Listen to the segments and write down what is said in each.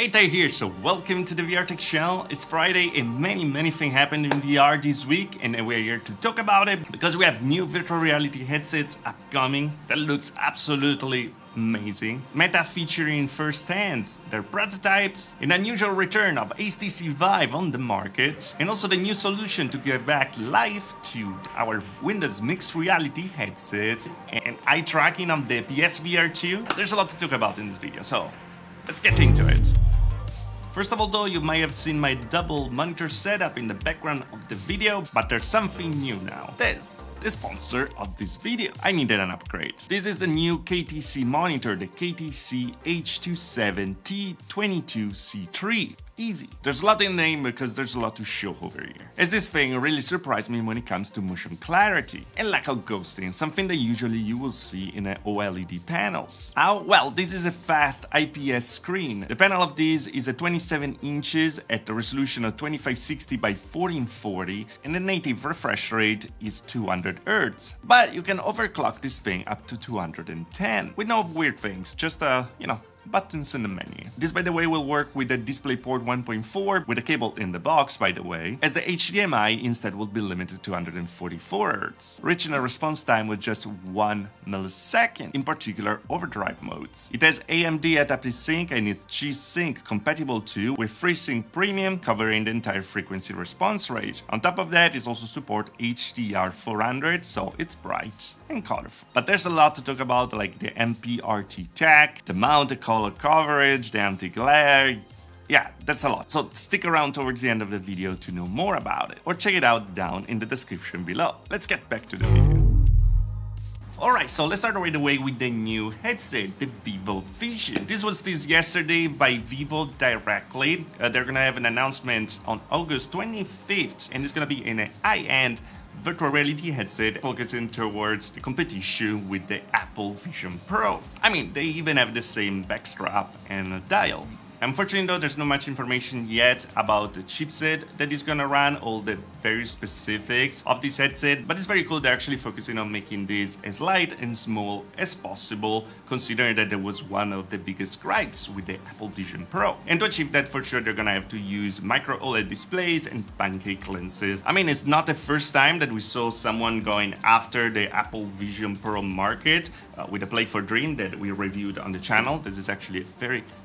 KT here, so welcome to the VR Tech Show. It's Friday and many things happened in VR this week, and we're here to talk about it because we have new virtual reality headsets upcoming that looks absolutely amazing. Meta featuring first hands, their prototypes, an unusual return of HTC Vive on the market, and also the new solution to give back life to our Windows mixed reality headsets, and eye tracking on the PSVR 2. There's a lot to talk about in this video, so let's get into it. First of all though, you might have seen my double monitor setup in the background of the video, but there's something new now. This, the sponsor of this video. I needed an upgrade. This is the new KTC monitor, the KTC H27T22C3. Easy. There's a lot in the name because there's a lot to show over here. As this thing really surprised me when it comes to motion clarity and lack of ghosting, something that usually you will see in OLED panels. Well, this is a fast IPS screen. The panel of this is a 27 inches at the resolution of 2560 by 1440, and the native refresh rate is 200 Hz. But you can overclock this thing up to 210 with no weird things, just buttons in the menu. This, by the way, will work with the DisplayPort 1.4 with a cable in the box, by the way, as the HDMI instead will be limited to 144 Hz, reaching a response time with just 1 millisecond, in particular overdrive modes. It has AMD Adaptive Sync and it's G-Sync compatible too, with FreeSync Premium covering the entire frequency response range. On top of that, it also supports HDR 400, so it's bright and colorful. But there's a lot to talk about, like the MPRT tag, the mount, the color coverage, the anti-glare. Yeah, that's a lot. So stick around towards the end of the video to know more about it, or check it out down in the description below. Let's get back to the video. Alright, so let's start right away with the new headset, the Vivo Vision. This was teased yesterday by Vivo directly. They're gonna have an announcement on August 25th, and it's gonna be in a high-end virtual reality headset focusing towards the competition with the Apple Vision Pro. I mean, they even have the same backstrap and a dial. Unfortunately though, there's not much information yet about the chipset that is gonna run, all the very specifics of this headset, but it's very cool they're actually focusing on making this as light and small as possible, considering that there was one of the biggest gripes with the Apple Vision Pro. And to achieve that, for sure, they're gonna have to use micro OLED displays and pancake lenses. I mean, it's not the first time that we saw someone going after the Apple Vision Pro market with a Play for Dream that we reviewed on the channel. This is actually a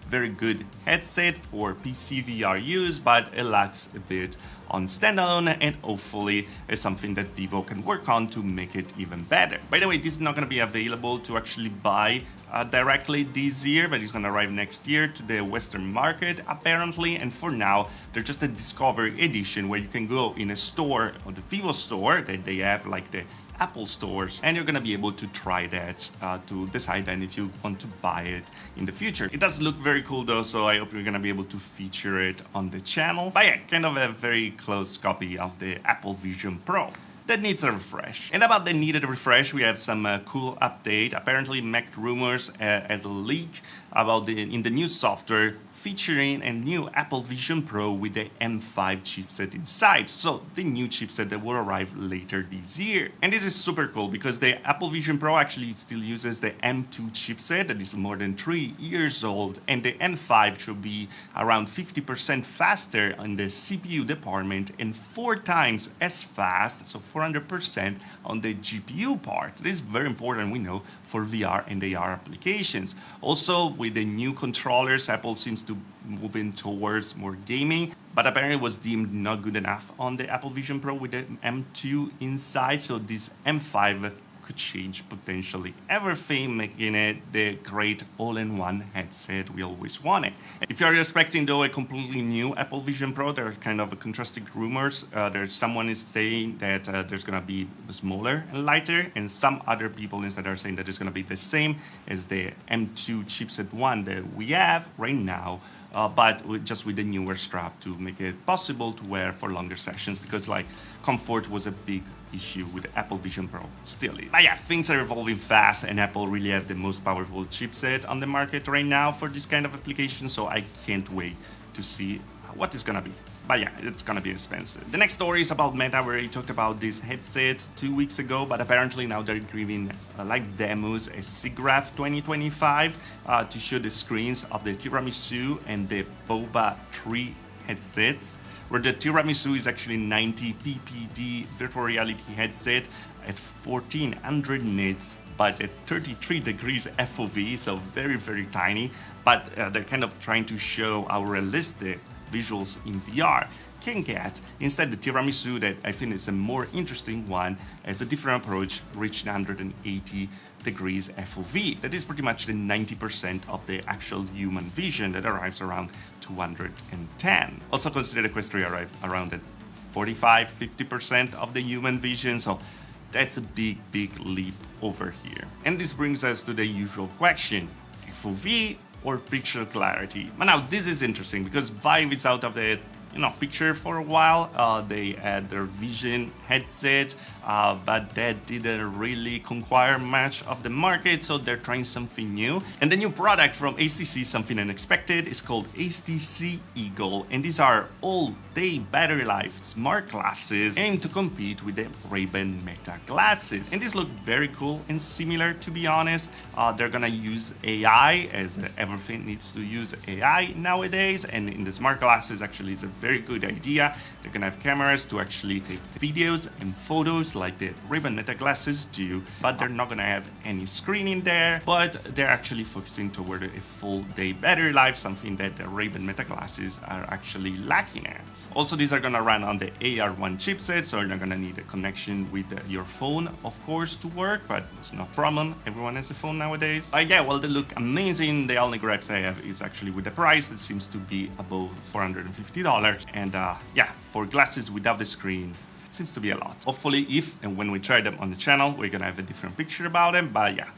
very good headset for PC VR use, but it lacks a bit on standalone, and hopefully is something that Vivo can work on to make it even better. By the way, this is not going to be available to actually buy directly this year, but it's going to arrive next year to the Western market apparently, and for now they're just a Discovery edition where you can go in a store, or the Vivo store that they have, like the Apple stores, and you're gonna be able to try that to decide then if you want to buy it in the future. It does look very cool though, so I hope you're gonna be able to feature it on the channel. But yeah, kind of a very close copy of the Apple Vision Pro that needs a refresh. And about the needed refresh, we have some cool update. Apparently, Mac rumors had a leak about in the new software featuring a new Apple Vision Pro with the M5 chipset inside. So the new chipset that will arrive later this year. And this is super cool because the Apple Vision Pro actually still uses the M2 chipset that is more than 3 years old, and the M5 should be around 50% faster in the CPU department and 4 times as fast, so 400% on the GPU part. This is very important, we know, for VR and AR applications. Also, with the new controllers, Apple seems to move in towards more gaming, but apparently it was deemed not good enough on the Apple Vision Pro with the M2 inside, so this M5 could change potentially everything, making it the great all-in-one headset we always wanted. If you're expecting though a completely new Apple Vision Pro, there are kind of contrasting rumors. There's someone is saying that there's gonna be smaller and lighter, and some other people instead are saying that it's gonna be the same as the M2 chipset one that we have right now, but just with the newer strap to make it possible to wear for longer sessions, because like comfort was a big issue with the Apple Vision Pro still is. But yeah, things are evolving fast, and Apple really have the most powerful chipset on the market right now for this kind of application, so I can't wait to see what it's gonna be. But yeah, it's gonna be expensive. The next story is about Meta, where he talked about these headsets 2 weeks ago, but apparently now they're giving like demos a SIGGRAPH 2025 to show the screens of the Tiramisu and the Boba 3 headsets, where the Tiramisu is actually 90 ppd virtual reality headset at 1400 nits, but at 33 degrees FOV, so very, very tiny. But they're kind of trying to show how realistic visuals in VR can get. Instead, the Tiramisu, that I think is a more interesting one, has a different approach, reaching 180 degrees FOV. That is pretty much the 90% of the actual human vision that arrives around 210. Also consider the Quest 3 arrived around at 45-50% of the human vision, so that's a big, big leap over here. And this brings us to the usual question: FOV or pixel clarity? But now this is interesting because Vive is out of the picture for a while. They had their Vision headset, but that didn't really conquer much of the market, so they're trying something new. And the new product from HTC, something unexpected, is called HTC Eagle, and these are all-day battery life smart glasses aimed to compete with the Ray-Ban Meta glasses. And these look very cool and similar, to be honest. They're gonna use AI, as everything needs to use AI nowadays, and in the smart glasses actually is a very good idea. They're gonna have cameras to actually take videos and photos like the Ray-Ban Meta glasses do, but they're not gonna have any screen in there, but they're actually focusing toward a full day battery life, something that the Ray-Ban Meta glasses are actually lacking at. Also, these are gonna run on the AR1 chipset, so you're not gonna need a connection with your phone, of course, to work, but it's no problem. Everyone has a phone nowadays. Yeah, well, they look amazing. The only gripes I have is actually with the price. It seems to be above $450. And yeah, for glasses without the screen, it seems to be a lot. Hopefully, if and when we try them on the channel, we're gonna have a different picture about them. But yeah,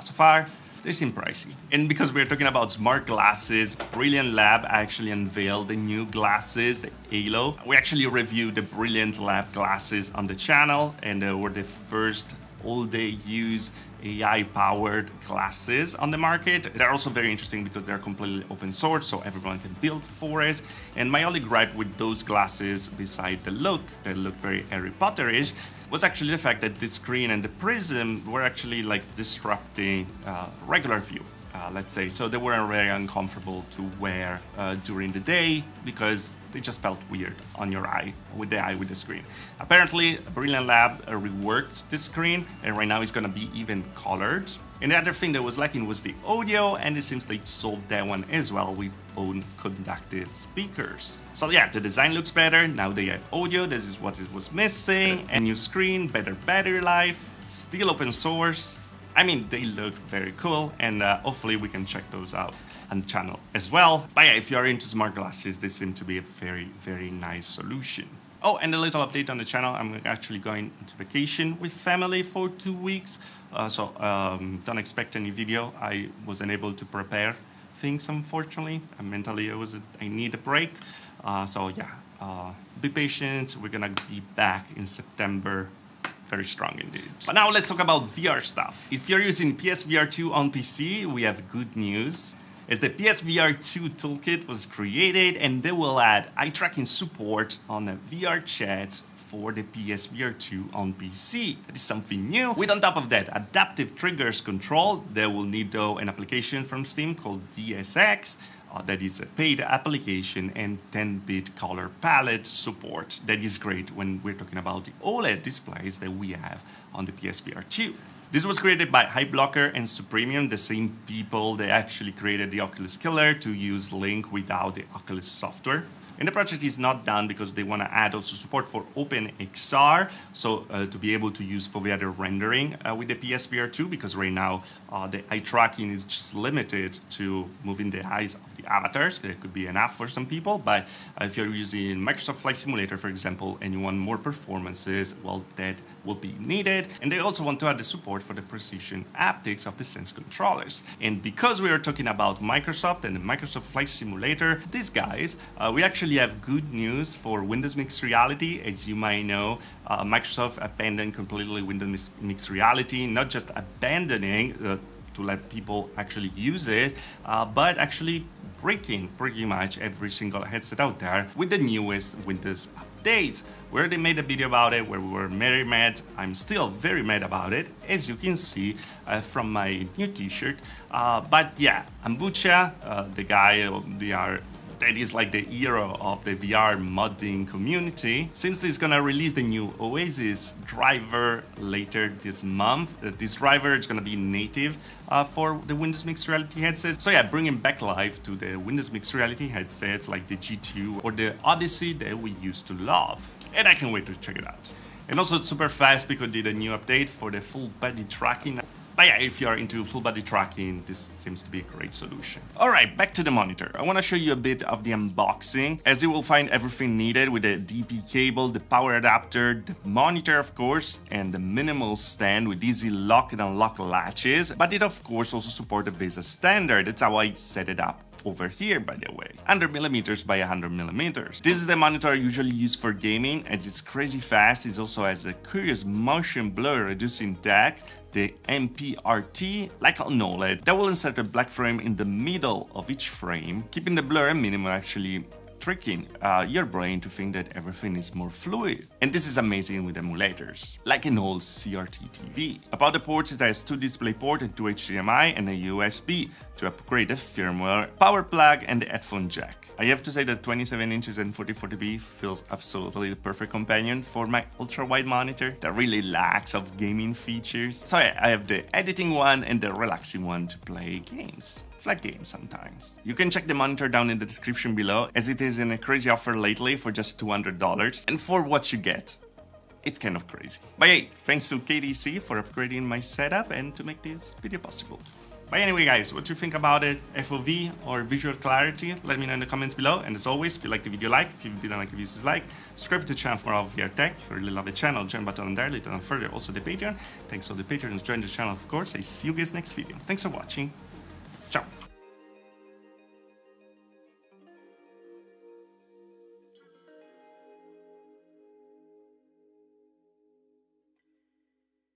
so far, they seem pricey. And because we're talking about smart glasses, Brilliant Lab actually unveiled the new glasses, the Halo. We actually reviewed the Brilliant Lab glasses on the channel, and they were the first all-day use AI-powered glasses on the market. They're also very interesting because they're completely open source, so everyone can build for it. And my only gripe with those glasses, beside the look, they look very Harry Potter-ish, was actually the fact that the screen and the prism were actually like disrupting regular view. Let's say. So they weren't very uncomfortable to wear during the day because they just felt weird on your eye, with the screen. Apparently, Brilliant Lab reworked the screen, and right now it's gonna be even colored. And the other thing that was lacking was the audio, and it seems they solved that one as well with bone conducted speakers. So yeah, the design looks better. Now they have audio. This is what it was missing. A new screen, better battery life, still open source. I mean, they look very cool, and hopefully we can check those out on the channel as well. But yeah, if you're into smart glasses, they seem to be a very, very nice solution. Oh, and a little update on the channel. I'm actually going into vacation with family for 2 weeks. So don't expect any video. I wasn't able to prepare things, unfortunately. Mentally, I need a break. So yeah, be patient. We're gonna be back in September. Very strong indeed. But now let's talk about VR stuff. If you're using PSVR 2 on PC, we have good news, as the PSVR 2 toolkit was created, and they will add eye tracking support on a VR chat for the PSVR 2 on PC. That is something new. With on top of that, adaptive triggers control. They will need though an application from Steam called DSX. That is a paid application, and 10-bit color palette support. That is great when we're talking about the OLED displays that we have on the PSVR 2. This was created by Hypeblocker and Supremium, the same people that actually created the Oculus Killer, to use Link without the Oculus software. And the project is not done because they want to add also support for OpenXR, so to be able to use foveated rendering with the PSVR 2, because right now the eye tracking is just limited to moving the eyes of the avatars. It could be enough for some people, but if you're using Microsoft Flight Simulator, for example, and you want more performances, well, that will be needed. And they also want to add the support for the precision haptics of the Sense controllers. And because we are talking about Microsoft and the Microsoft Flight Simulator, these guys, we actually have good news for Windows Mixed Reality. As you might know, Microsoft abandoned completely Windows Mixed Reality, not just abandoning, to let people actually use it, but actually breaking pretty much every single headset out there with the newest Windows updates. We already made a video about it where we were very mad. I'm still very mad about it, as you can see from my new t-shirt. But yeah, Ambucha, the guy that is like the hero of the VR modding community, since he's gonna release the new Oasis driver later this month. This driver is gonna be native for the Windows Mixed Reality headsets. So yeah, bringing back life to the Windows Mixed Reality headsets like the G2 or the Odyssey that we used to love. And I can't wait to check it out. And also it's super fast because they did a new update for the full body tracking. But yeah, if you are into full body tracking, this seems to be a great solution. Alright, back to the monitor. I want to show you a bit of the unboxing, as you will find everything needed with the DP cable, the power adapter, the monitor of course, and the minimal stand with easy lock and unlock latches. But it of course also supports the VESA standard. That's how I set it up over here, by the way, 100mm by 100mm. This is the monitor I usually use for gaming, as it's crazy fast. It also has a curious motion blur reducing tech, the MPRT, like on OLED, that will insert a black frame in the middle of each frame, keeping the blur minimum, actually tricking your brain to think that everything is more fluid. And this is amazing with emulators, like an old CRT TV. About the ports, it has 2 display ports and 2 HDMI and a USB to upgrade the firmware, power plug and the headphone jack. I have to say that 27 inches and 4040p feels absolutely the perfect companion for my ultra-wide monitor that really lacks of gaming features. So yeah, I have the editing one and the relaxing one to play games. Flat games sometimes. You can check the monitor down in the description below, as it is in a crazy offer lately for just $200. And for what you get, it's kind of crazy. But hey, thanks to KTC for upgrading my setup and to make this video possible. But anyway guys, what do you think about it? FOV or visual clarity? Let me know in the comments below. And as always, if you liked the video, like. If you didn't like the video, dislike. Subscribe to the channel for more of VR tech. If you really love the channel, join button on there. Later on further, also the Patreon. Thanks to all the Patreons join the channel, of course. I see you guys next video. Thanks for watching. Ciao.